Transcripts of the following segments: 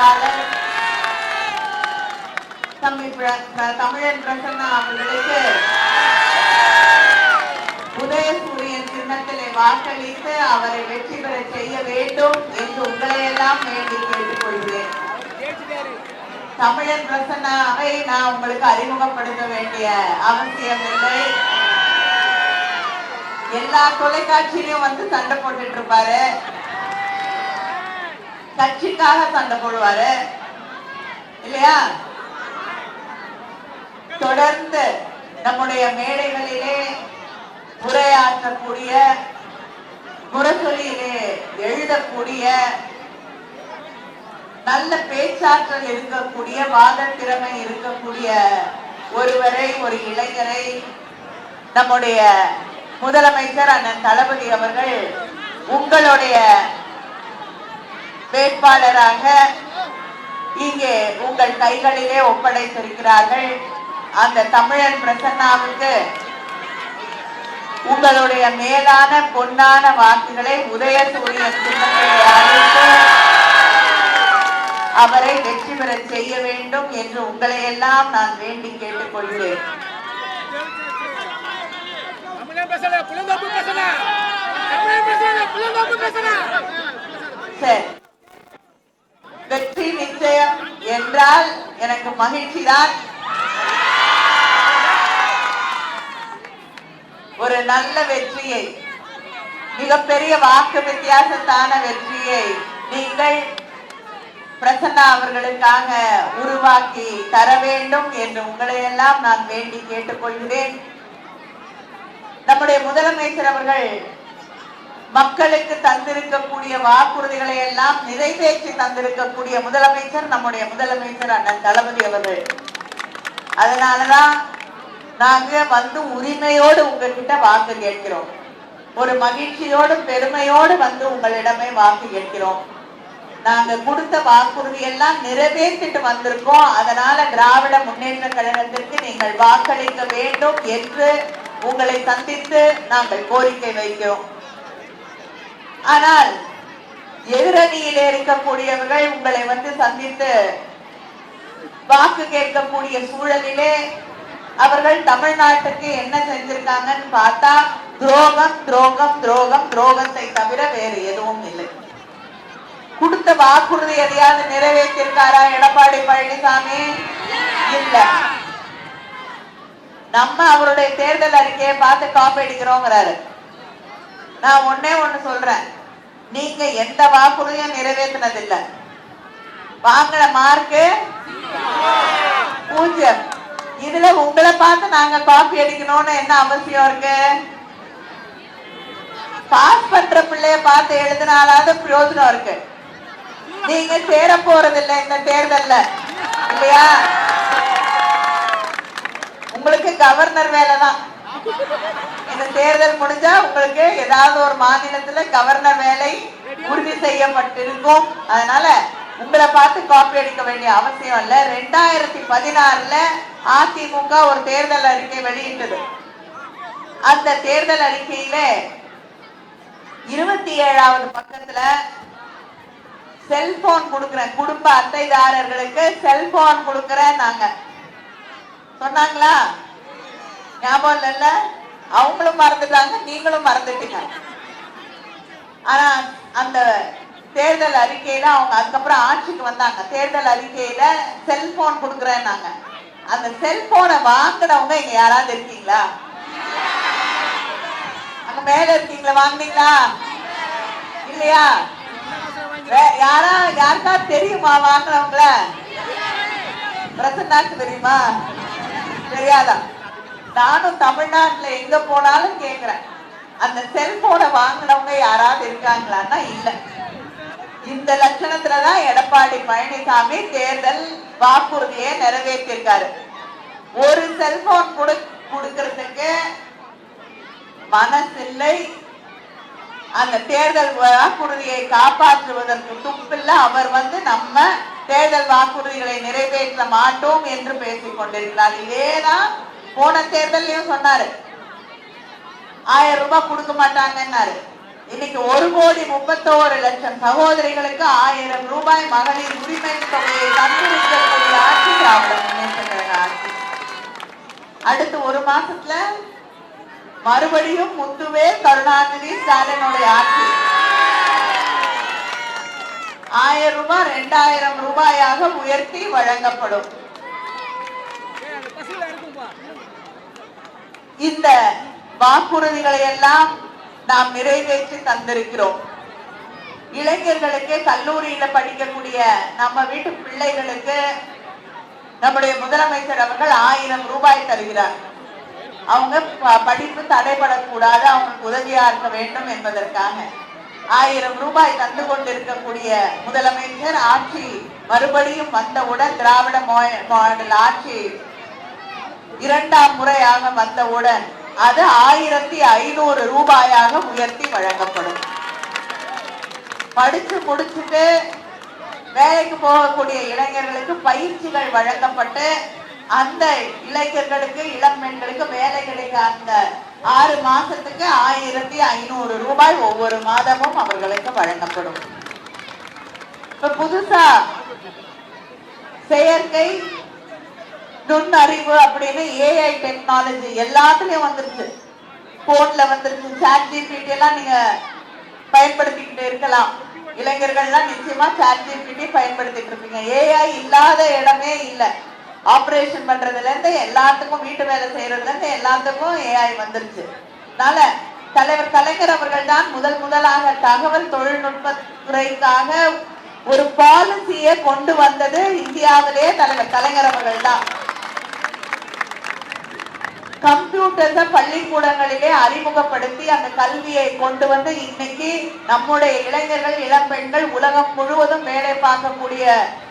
வேட்பாளர் தமிழன் பிரசன்னா அவர்களுக்கு உதயசூரியன் சின்னத்திலே வாக்களித்து அவரை வெற்றி பெற செய்ய வேண்டும் என்று உங்களை எல்லாம் வேண்டி கேட்டுக் கொள்கிறேன். தமிழன் பிரசன்னாவை நான் உங்களுக்கு அறிமுகப்படுத்த வேண்டிய அவசியம் இல்லை. எல்லா தொலைக்காட்சியிலும் வந்து சண்டை போட்டுட்டு இருப்பாரு, கட்சிக்காக சண்டை போடுவாரு இல்லையா? தொடர்ந்து நம்முடைய மேடைகளிலே உரையாற்றக்கூடிய, முரசொலியிலே எழுதக்கூடிய, நல்ல பேச்சாற்றல் இருக்கக்கூடிய, வாத திறமை இருக்கக்கூடிய ஒருவரை, ஒரு இளைஞரை நம்முடைய முதலமைச்சர் அண்ணன் தளபதி அவர்கள் உங்களுடைய வேட்பாளராக இங்கே உங்கள் கைகளிலே ஒப்படைத்திருக்கிறார்கள். அந்த தமிழன் பிரசன்னாவுக்கு உங்களுடைய மேலான பொன்னான வாக்குகளை உதயசூரியன் சின்னத்திலே அளித்து அவரை வெற்றி பெற செய்ய வேண்டும் என்று உங்களை எல்லாம் நான் வேண்டி கேட்டுக் கொள்கிறேன். வெற்றி நிச்சயம் என்றால் எனக்கு மகிழ்ச்சி தான். ஒரு நல்ல வெற்றியை, மிகப்பெரிய வாக்கு வித்தியாசத்தான வெற்றியை நீங்கள் பிரசன்னா அவர்களுக்காக உருவாக்கி தர வேண்டும் என்று உங்களை எல்லாம் நான் வேண்டி கேட்டுக்கொள்கிறேன். நம்முடைய முதலமைச்சர் அவர்கள் மக்களுக்கு தந்திருக்கக்கூடிய வாக்குறுதிகளை எல்லாம் நிறைவேற்றி தந்திருக்கக்கூடிய முதலமைச்சர் நம்முடைய முதலமைச்சர் அண்ணன் தளபதி அவர்கள். அதனாலதான் நாங்க வந்து உரிமையோடு உங்ககிட்ட வாக்கு கேட்கிறோம். ஒரு மகிழ்ச்சியோடு பெருமையோடு வந்து உங்களிடமே வாக்கு கேட்கிறோம். நாங்க கொடுத்த வாக்குறுதி எல்லாம் நிறைவேற்றிட்டு வந்திருக்கோம். அதனால திராவிட முன்னேற்ற கழகத்திற்கு நீங்கள் வாக்களிக்க வேண்டும் என்று உங்களை சந்தித்து நாங்கள் கோரிக்கை வைக்கிறோம். ஆனால் எதிரணியில் இருக்கக்கூடியவர்கள் உங்களை வந்து சந்தித்து வாக்கு கேட்கக்கூடிய சூழலிலே அவர்கள் தமிழ்நாட்டுக்கு என்ன செஞ்சிருக்காங்கன்னு பார்த்தா துரோகம் துரோகம் துரோகம் துரோகத்தை தவிர வேறு எதுவும் இல்லை. கொடுத்த வாக்குறுதி எதையாவது நிறைவேற்றிருக்காரா எடப்பாடி பழனிசாமி? இல்ல. நம்ம அவருடைய தேர்தல் அறிக்கையை பார்த்து காப்பி அடிக்கிறோங்கிறாரு. நான் ஒன்னே ஒண்ணு சொல்றேன், நீங்க எந்த வாக்குறுதியும் நிறைவேற்றினதில்லை. வாங்கின மார்க்கு 0. இதுல உங்களை பார்த்து நாங்க காப்பி அடிக்கணும்னு என்ன அவசியம் இருக்கு? பாஸ் பண்ற பிள்ளைய பார்த்து எழுதினாலாவது பிரயோஜனம் இருக்கு. நீங்க சேர போறதில்லை இந்த தேர்தல்ல இல்லையா? உங்களுக்கு கவர்னர் வேலைதான். இந்த தேர்தல் முடிஞ்சா உங்களுக்கு ஏதாவது ஒரு மாநிலத்துல கவர்னர் வேலை உறுதி செய்யப்பட்டிருக்கும். அதனால உங்களை பார்த்து காப்பி அடிக்க வேண்டிய அவசியம் இல்ல. 2016 அதிமுக ஒரு தேர்தல் அறிக்கை வெளியிட்டது. அந்த தேர்தல் அறிக்கையில 27வது பக்கத்துல செல்போன் கொடுக்கிறேன், குடும்ப அட்டைதாரர்களுக்கு செல்போன் கொடுக்கிறேன் நாங்க சொன்னாங்களா? ஞாபகம் இல்ல? அவங்களும் மறந்துட்டாங்க, நீங்களும் மறந்துட்டீங்க. ஆனா அந்த தேர்தல் அறிக்கையில அவங்க அதுக்கப்புறம் ஆட்சிக்கு வந்தாங்க. தேர்தல் அறிக்கையில செல்போன் கொடுக்கிறேன்னாங்க. அந்த செல்போனை வாங்கினவங்க இங்க யாராவது இருக்கீங்களா? அங்க மேல இருக்கீங்களா? வாங்கினீங்களா இல்லையா? யாருக்கா தெரியுமா வாங்கினவங்கள? பிரசன்னாக்கு தெரியுமா? தெரியாதா? நானும் தமிழ்நாட்டுல எங்க போனாலும் கேக்குறேன், அந்த செல்போனை வாங்கினவங்க யாராவது இருக்காங்களான்னா இல்ல. இந்த லட்சணத்துலதான் எடப்பாடி பழனிசாமி தேர்தல் வாக்குறுதியை நிறைவேற்றிருக்காரு. ஒரு செல்போன் கொடுக்கறதுக்கு மனசில்லை. அந்த தேர்தல் வாக்குறுதியை காப்பாற்றுவதற்கு துப்பில்ல. அவர் வந்து நம்ம தேர்தல் வாக்குறுதிகளை நிறைவேற்ற மாட்டோம் என்று பேசிக் கொண்டிருக்கிறார். இதேதான் போன தேர்தலையும் சொன்னாரு. 1000 ரூபாய் கொடுக்க மாட்டாங்கன்னாரு. இன்னைக்கு 1,31,00,000 சகோதரிகளுக்கு 1000 ரூபாய் மகளிர் உரிமை தொகையை தந்திருக்கக்கூடிய ஆட்சி திராவிட முன்னேற்ற கழக ஆட்சி. அடுத்து ஒரு மாசத்துல மறுபடியும் முத்துவே கருணாநிதி ஸ்டாலினுடைய ஆட்சி. 1000 ரூபாய் 2000 ரூபாயாக உயர்த்தி வழங்கப்படும். இந்த வாக்குறுதிகளை எல்லாம் நாம் நிறைவேற்றி தந்திருக்கிறோம். இளைஞர்களுக்கு, கல்லூரியில படிக்கக்கூடிய நம்ம வீட்டு பிள்ளைகளுக்கு நம்முடைய முதலமைச்சர் அவர்கள் 1000 ரூபாய் தருகிறார். அவங்க படிப்பு தடைபடக்கூடாது, அவங்களுக்கு உதவியா இருக்க வேண்டும் என்பதற்காக 1000 ரூபாய் தந்து கொண்டிருக்கக்கூடிய முதலமைச்சர் ஆட்சி மறுபடியும் வந்தவுடன், திராவிட மாடல் ஆட்சி இரண்டாம் முறையாக வந்தவுடன் அது 1500 ரூபாயாக உயர்த்தி வழங்கப்படும். படிச்சு முடிச்சுட்டு வேலைக்கு போகக்கூடிய இளைஞர்களுக்கு பயிற்சிகள் வழங்கப்பட்டு அந்த இளைஞர்களுக்கு, இளம் பெண்களுக்கு வேலை கிடைக்க அந்த 6 மாசத்துக்கு 1500 ரூபாய் ஒவ்வொரு மாதமும் அவர்களுக்கு வழங்கப்படும். இப்ப புதுசா செயற்கை நுண்ணறிவு அப்படின்னு ஏஐ டெக்னாலஜி எல்லாத்துலயும் வந்துருச்சு. போன்ல வந்துருச்சு. ChatGPT எல்லாம் நீங்க பயன்படுத்திக்கிட்டு இருக்கலாம். இளைஞர்கள்லாம் நிச்சயமா ChatGPT பயன்படுத்திட்டு இருப்பீங்க. ஏஐ இல்லாத இடமே இல்லை. ஆபரேஷன் பண்றதுல இருந்து எல்லாத்துக்கும், வீட்டு வேலை செய்யறதுல இருந்து எல்லாத்துக்கும் ஏஐ வந்துருச்சு. அதனால தலைவர் கலைஞர் அவர்கள் தான் முதலாக தகவல் தொழில்நுட்ப துறைக்காக ஒரு பாலிசியை கொண்டு வந்தது. இந்தியாவிலேயே தலைவர் கலைஞர் அவர்கள் தான். கம்ப்யூட்டர்ஸ பள்ளிக்கூடங்களிலே அறிமுகப்படுத்தி அந்த கல்வியை கொண்டு வந்து இன்னைக்கு நம்முடைய இளைஞர்கள், இளம் பெண்கள் உலகம் முழுவதும் வேலை பார்க்கக்கூடிய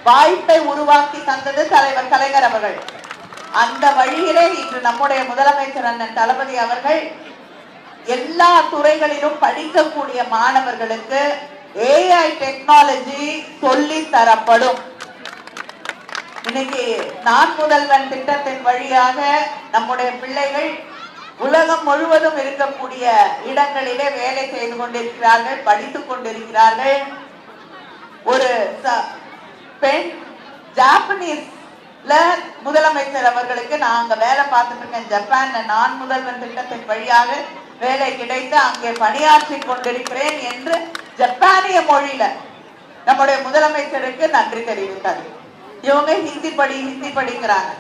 வாய்ப்பை உருவாக்கி தந்தது தலைவர் கலைஞர் அவர்கள். அந்த வழியிலே இன்று நம்முடைய முதலமைச்சர் அண்ணன் தளபதி அவர்கள் எல்லா துறைகளிலும் படிக்கக்கூடிய மாணவர்களுக்கு ஏஐ டெக்னாலஜி சொல்லி தரப்படும். இன்னைக்கு நான் முதல்வன் திட்டத்தின் வழியாக நம்முடைய பிள்ளைகள் உலகம் முழுவதும் இருக்கக்கூடிய இடங்களிலே வேலை செய்து கொண்டிருக்கிறார்கள், படித்துக் கொண்டிருக்கிறார்கள். ஒரு பெண் ஜாப்பனீஸ்ல முதலமைச்சர் அவர்களுக்கு நாங்க வேலை பார்த்துட்டு இருக்கேன். ஜப்பான்ல நான் முதல்வன் திட்டத்தின் வழியாக வேலை கிடைத்து அங்கே பணியாற்றி கொண்டிருக்கிறேன் என்று ஜப்பானிய மொழியில நம்முடைய முதலமைச்சருக்கு நன்றி தெரிவித்தார். இவங்க ஹிந்தி படிக்கிறாங்க.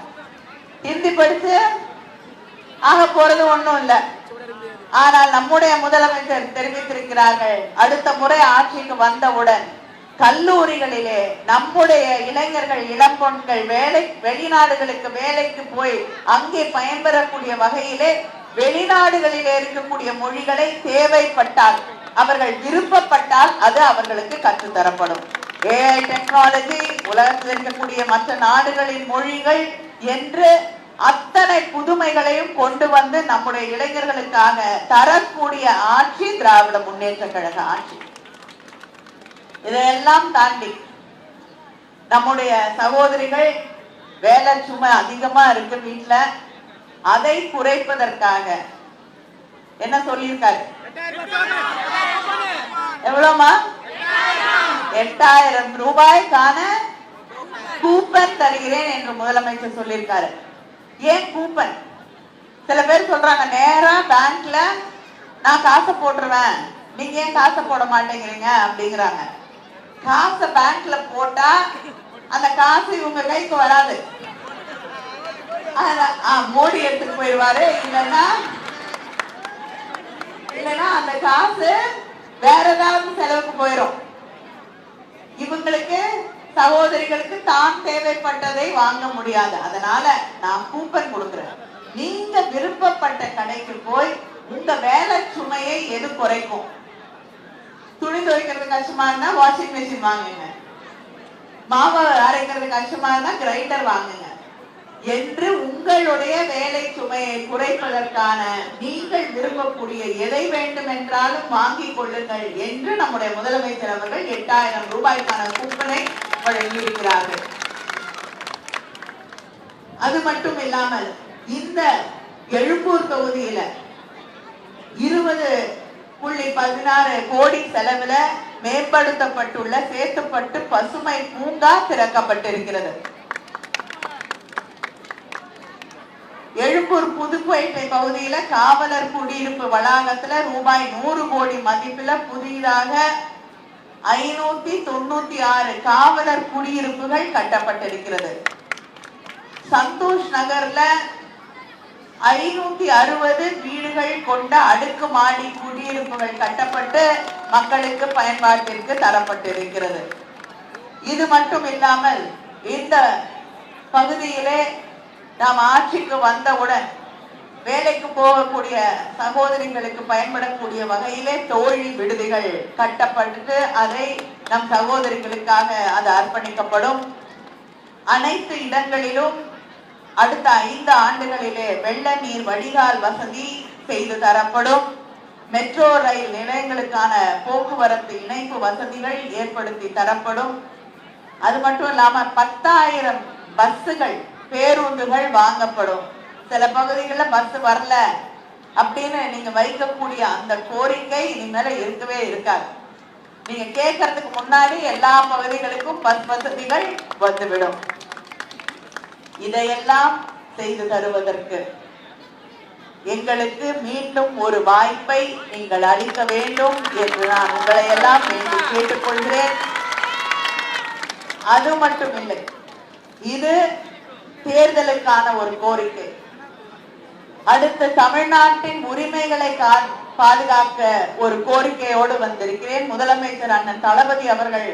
ஹிந்தி படிச்சு ஆக போறது ஒண்ணும் இல்ல. ஆனால் நம்முடைய முதலமைச்சர் தெரிவித்திருக்கிறார்கள், அடுத்த முறை ஆட்சிக்கு வந்தவுடன் கல்லூரிகளிலே நம்முடைய இளைஞர்கள், இளம்பெண்கள் வெளிநாடுகளுக்கு வேலைக்கு போய் அங்கே பயன்பெறக்கூடிய வகையிலே வெளிநாடுகளிலே இருக்கக்கூடிய மொழிகளை தேவைப்பட்டால், அவர்கள் விருப்பப்பட்டால் அது அவர்களுக்கு கற்றுத்தரப்படும். ஏஐ டெக்னாலஜி, உலகத்தில் இருக்கக்கூடிய மற்ற நாடுகளின் மொழிகள் என்று அத்தனை புதுமைகளையும் கொண்டு வந்து நம்முடைய இளைஞர்களுக்காக தரக்கூடிய ஆட்சி திராவிட முன்னேற்ற கழக ஆட்சி. இதையெல்லாம் தாண்டி நம்முடைய சகோதரிகள் வேலை சுமை அதிகமா இருக்கு வீட்டுல, அதை குறைப்பதற்காக என்ன சொல்லியிருக்காரு? எவ்வளவுமா? 8000 ரூபாய்க்கான கூப்பன் தருகிறேன் என்று முதலமைச்சர் சொல்லியிருக்காரு. ஏன் கூப்பன்? சில பேர் சொல்றாங்க, நேரா பேங்க்ல நான் காசை போட்டுருவேன், நீங்க ஏன் காசை போட மாட்டேங்கிறீங்க அப்படிங்கிறாங்க. காசை பேங்க்ல போட்டா அந்த காசு இவங்க கைக்கு வராது. மோடி எடுத்துட்டு போயிடுவாரு. இல்லைன்னா அந்த காசு வேற ஏதாவது செலவுக்கு போயிடும். இவங்களுக்கு, சகோதரிகளுக்கு தான் தேவைப்பட்டதை வாங்க முடியாது. அதனால நான் கூப்பன் கொடுக்கிறேன். நீங்க விருப்பப்பட்ட கடைக்கு போய் உங்க வேலை சுமையை எது குறைக்கும்? துணி துவைக்கிறது கஷ்டமா இருந்தா வாஷிங் மிஷின் வாங்குங்க, மாவு அரைக்கிறது கஷ்டமா இருந்தா கிரைண்டர் வாங்குங்க என்று உங்களுடைய வேலை சுமையை குறைப்பதற்கான நீங்கள் விரும்பக்கூடிய எதை வேண்டும் என்றாலும் வாங்கிக் கொள்ளுங்கள் என்று நம்முடைய முதலமைச்சர் அவர்கள் 8000 ரூபாய்க்கான கூப்பனை வழங்கியிருக்கிறார்கள். அது மட்டும் இல்லாமல் இந்த எழும்பூர் தொகுதியில 20 16 கோடி செலவுல மேம்படுத்தப்பட்டுள்ள சேத்துப்பட்டு பசுமை பூங்கா திறக்கப்பட்டிருக்கிறது. எழும்பூர் புதுக்கோட்டை பகுதியில காவலர் குடியிருப்பு வளாகத்துல ரூபாய் 100 கோடி மதிப்புல புதிதாக 596 காவலர் குடியிருப்புகள் கட்டப்பட்டிருக்கிறது. சந்தோஷ் நகர்ல 560 வீடுகள் கொண்ட அடுக்குமாடி குடியிருப்புகள் கட்டப்பட்டு மக்களுக்கு பயன்பாட்டிற்கு தரப்பட்டிருக்கிறது. இது மட்டும் இல்லாமல் இந்த பகுதியிலே நாம் ஆட்சிக்கு வந்தவுடன் வேலைக்கு போகக்கூடிய சகோதரிகளுக்கு பயன்படக்கூடிய வகையிலே தோழி விடுதிகள் கட்டப்பட்டு அதை நம் சகோதரிகளுக்காக அது அர்ப்பணிக்கப்படும். அனைத்து இடங்களிலும் அடுத்த 5 ஆண்டுகளிலே வெள்ள நீர் வடிகால் வசதி செய்து தரப்படும். மெட்ரோ ரயில் நிலையங்களுக்கான போக்குவரத்து இணைப்பு வசதிகள் ஏற்படுத்தி தரப்படும். அது மட்டும் இல்லாம 10,000 பஸ்ஸுகள் பேருந்துகள் வாங்கப்படும். சில பகுதிகளில் பஸ் வரல அப்படின்னு நீங்க வைக்கக்கூடிய அந்த கோரிக்கை இனிமேல இருக்கவே இருக்காது. நீங்க கேட்கறதுக்கு முன்னாடி எல்லா பகுதிகளுக்கும் பஸ் வசதிகள் வந்துவிடும். இதையெல்லாம் செய்து தருவதற்கு எங்களுக்கு மீண்டும் ஒரு வாய்ப்பை நீங்கள் அளிக்க வேண்டும் என்று நான் உங்களை எல்லாம் வேண்டி கேட்டுக்கொள்கிறேன். அது மட்டும் இல்லை, இது தேர்தலுக்கான ஒரு கோரிக்கை. அடுத்த தமிழ்நாட்டின் உரிமைகளை பாதுகாக்க ஒரு கோரிக்கையோடு வந்திருக்கிறேன். முதலமைச்சர் அண்ணன் தளபதி அவர்கள்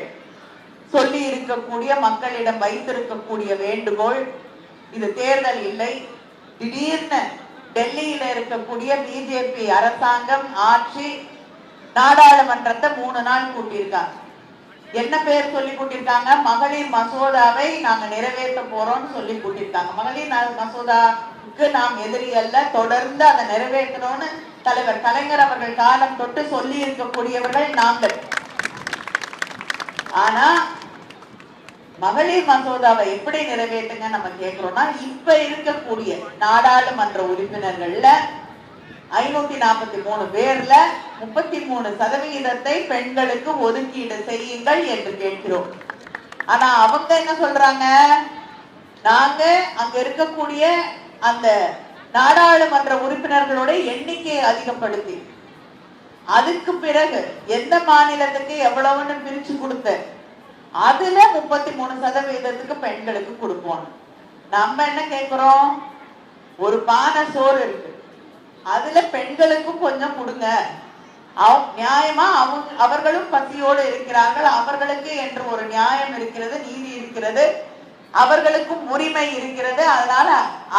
சொல்லி இருக்கக்கூடிய மக்களிடம் வைத்திருக்கக்கூடிய வேண்டுகோள், இது தேர்தல் இல்லை, திடீர்னு டெல்லியில இருக்கக்கூடிய பிஜேபி அரசாங்கம் ஆட்சி நாடாளுமன்றத்தை 3 நாள் கூட்டியிருக்காங்க. என்ன பேர் சொல்லி கூட்டியிருக்காங்க? மகளிர் மசோதாவை நாங்க நிறைவேற்ற போறோம்னு சொல்லி கூட்டியிருக்காங்க. மகளிர் மசோதாவுக்கு நாம் எதிரி அல்ல, தொடர்ந்து அதை நிறைவேற்றணும்னு தலைவர் கலைஞர் அவர்கள் காலம் தொட்டு சொல்லி இருக்கக்கூடியவர்கள் நாங்கள். ஆனா மகளிர் மசோதாவை எப்படி நிறைவேற்றுங்க நம்ம கேட்கிறோம்னா, இப்ப இருக்கக்கூடிய நாடாளுமன்ற உறுப்பினர்கள்ல 543 பேர்ல 33% பெண்களுக்கு ஒதுக்கீடு செய்யுங்கள் என்று கேட்கிறோம். ஆனா அவங்க என்ன சொல்றாங்க, நாங்க அங்க இருக்கக்கூடிய அந்த நாடாளுமன்ற உறுப்பினர்களோட எண்ணிக்கையை அதிகப்படுத்தி அதுக்கு பிறகு எந்த மாநிலத்துக்கு எவ்வளவுன்னு பிரிச்சு கொடுத்த அதுல 33% பெண்களுக்கு கொடுப்போம். நம்ம என்ன கேட்கிறோம், ஒரு பானை சோறு இருக்கு, அதுல பெண்களுக்கும் கொஞ்சம் கொடுங்க. நியாயமா அவர்களும் பசியோடு இருக்கிறார்கள், அவர்களுக்கு என்று ஒரு நியாயம் இருக்கிறது, நீதி இருக்கிறது, அவர்களுக்கும் உரிமை இருக்கிறது. அதனால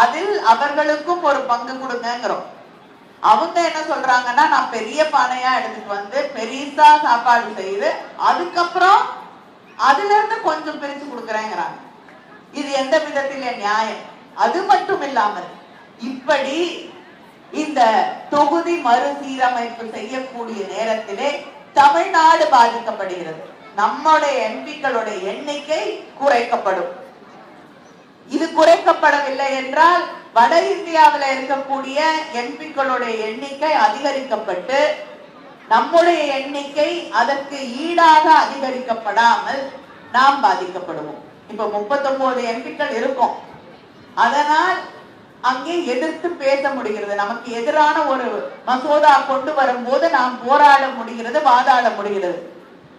அதில் அவர்களுக்கும் ஒரு பங்கு கொடுங்கிறோம். அவங்க என்ன சொல்றாங்கன்னா, நான் பெரிய பானையா எடுத்துட்டு வந்து பெரிசா சாப்பாடு செய்து அதுக்கப்புறம் அதுல இருந்து கொஞ்சம் பிரிச்சு கொடுக்குறேங்கிறாங்க. இது எந்த விதத்தில நியாயம்? அது மட்டும் இல்லாமல் இப்படி இந்த தொகுதி மறுசீரமைப்பு செய்யக்கூடிய நேரத்திலே தமிழ்நாடு பாதிக்கப்படுகிறது. நம்முடைய எம்பிக்களுடைய எண்ணிக்கை குறைக்கப்படும். இது குறைக்கப்படவில்லை என்றால் வட இந்தியாவில் இருக்கக்கூடிய எம்பிக்களுடைய எண்ணிக்கை அதிகரிக்கப்பட்டு நம்முடைய எண்ணிக்கை அதற்கு ஈடாக அதிகரிக்கப்படாமல் நாம் பாதிக்கப்படுவோம். இப்ப 39 எம்பிக்கள் இருக்கும், அதனால் அங்கே எதிர்த்து பேச முடிகிறது. நமக்கு எதிரான ஒரு மசோதா கொண்டு வரும்போது நாம் போராட முடிகிறது, வாதாட முடிகிறது.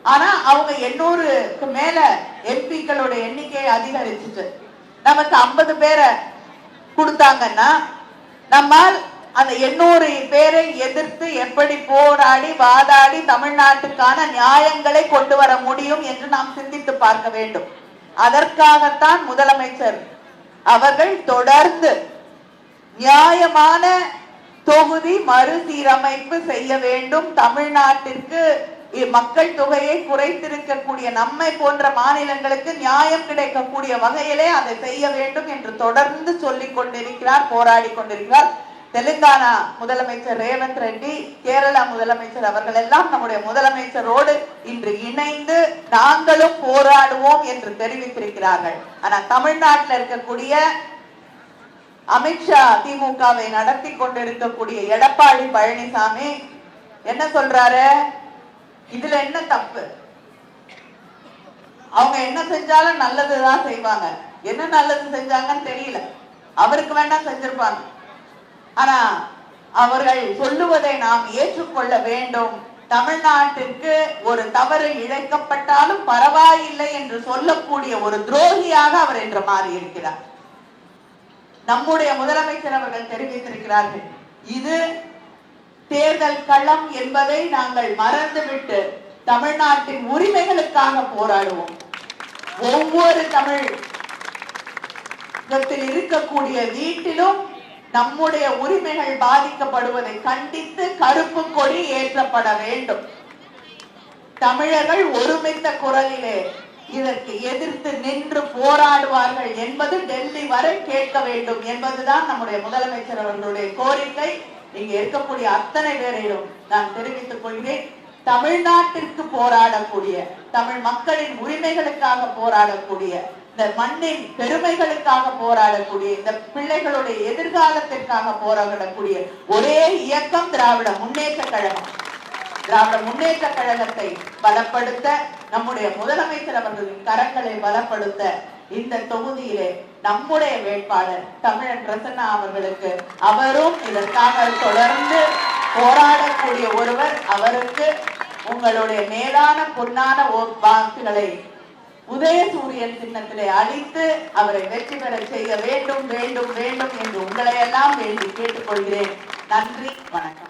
ஆனா அவங்க 800க்கு மேல எம்பிக்களோட எண்ணிக்கையை அதிகரிச்சுட்டு நமக்கு 50 பேரை கொடுத்தாங்கன்னா நம்மால் அந்த 800 பேரை எதிர்த்து எப்படி போராடி வாதாடி தமிழ்நாட்டுக்கான நியாயங்களை கொண்டு வர முடியும் என்று நாம் சிந்தித்து பார்க்க வேண்டும். அதற்காகத்தான் முதலமைச்சர் அவர்கள் தொடர்ந்து நியாயமான தொகுதி மறுசீரமைப்பு செய்ய வேண்டும், தமிழ்நாட்டிற்கு மக்கள் தொகையை குறைத்திருக்கக்கூடிய நம்மை போன்ற மாநிலங்களுக்கு நியாயம் கிடைக்கக்கூடிய வகையிலே அதை செய்ய வேண்டும் என்று தொடர்ந்து சொல்லிக் கொண்டிருக்கிறார், போராடி கொண்டிருக்கிறார். தெலுங்கானா முதலமைச்சர் ரேவந்த் ரெட்டி, கேரளா முதலமைச்சர் அவர்கள் எல்லாம் நம்முடைய முதலமைச்சரோடு இன்று இணைந்து நாங்களும் போராடுவோம் என்று தெரிவித்திருக்கிறார்கள். ஆனா தமிழ்நாட்டில் இருக்கக்கூடிய அமித்ஷா, திமுகவை நடத்தி கொண்டிருக்கக்கூடிய எடப்பாடி பழனிசாமி என்ன சொல்றாரு? இதுல என்ன தப்பு? அவங்க என்ன செஞ்சாலும் நல்லதுதான் செய்வாங்க. என்ன நல்லது செஞ்சாங்கன்னு தெரியல. அவருக்கு வேணா செஞ்சிருப்பாங்க. ஆனா அவர்கள் சொல்லுவதை நாம் ஏற்றுக்கொள்ள வேண்டும். தமிழ்நாட்டிற்கு ஒரு தவறு இழைக்கப்பட்டாலும் பரவாயில்லை என்று சொல்லக்கூடிய ஒரு துரோகியாக அவர் என்று மாறி இருக்கிறார். நம்முடைய முதலமைச்சர் அவர்கள் தெரிவித்திருக்கிறார்கள், இது தேர்தல் களம் என்பதை நாங்கள் மறந்துவிட்டு தமிழ்நாட்டின் உரிமைகளுக்காக போராடுவோம். ஒவ்வொரு தமிழகத்தில் இருக்கக்கூடிய வீட்டிலும் நம்முடைய உரிமைகள் பாதிக்கப்படுவதை கண்டித்து கருப்பு கொடி ஏற்றப்பட வேண்டும். தமிழர்கள் ஒருமித்த குரலிலே இதற்கு எதிர்த்து நின்று போராடுவார்கள் என்பது டெல்லி வரை கேட்க வேண்டும் என்பதுதான் நம்முடைய முதலமைச்சர் அவர்களுடைய கோரிக்கை. இங்க இருக்கக்கூடிய அத்தனை பேரையும் நான் தெரிவித்துக் கொள்கிறேன். தமிழ்நாட்டிற்கு போராடக்கூடிய, தமிழ் மக்களின் உரிமைகளுக்காக போராடக்கூடிய, இந்த மண்ணின் பெருமைகளுக்காக போராடக்கூடிய, இந்த பிள்ளைகளுடைய எதிர்காலத்திற்காக போராடக்கூடிய ஒரே இயக்கம் திராவிட முன்னேற்ற கழகம். திராவிட முன்னேற்ற கழகத்தை பலப்படுத்த, நம்முடைய முதலமைச்சர் அவர்களின் கரங்களை பலப்படுத்த இந்த தொகுதியிலே நம்முடைய வேட்பாளர் தமிழன் பிரசன்னா அவர்களுக்கு, அவரும் இதற்காக தொடர்ந்து போராடக்கூடிய ஒருவர், அவருக்கு உங்களுடைய மேலான பொன்னான வாக்குகளை உதயசூரியன் சின்னத்திலே அளித்து அவரை வெற்றி பெற செய்ய வேண்டும் வேண்டும் வேண்டும் என்று உங்களை எல்லாம் வேண்டி கேட்டுக்கொள்கிறேன். நன்றி, வணக்கம்.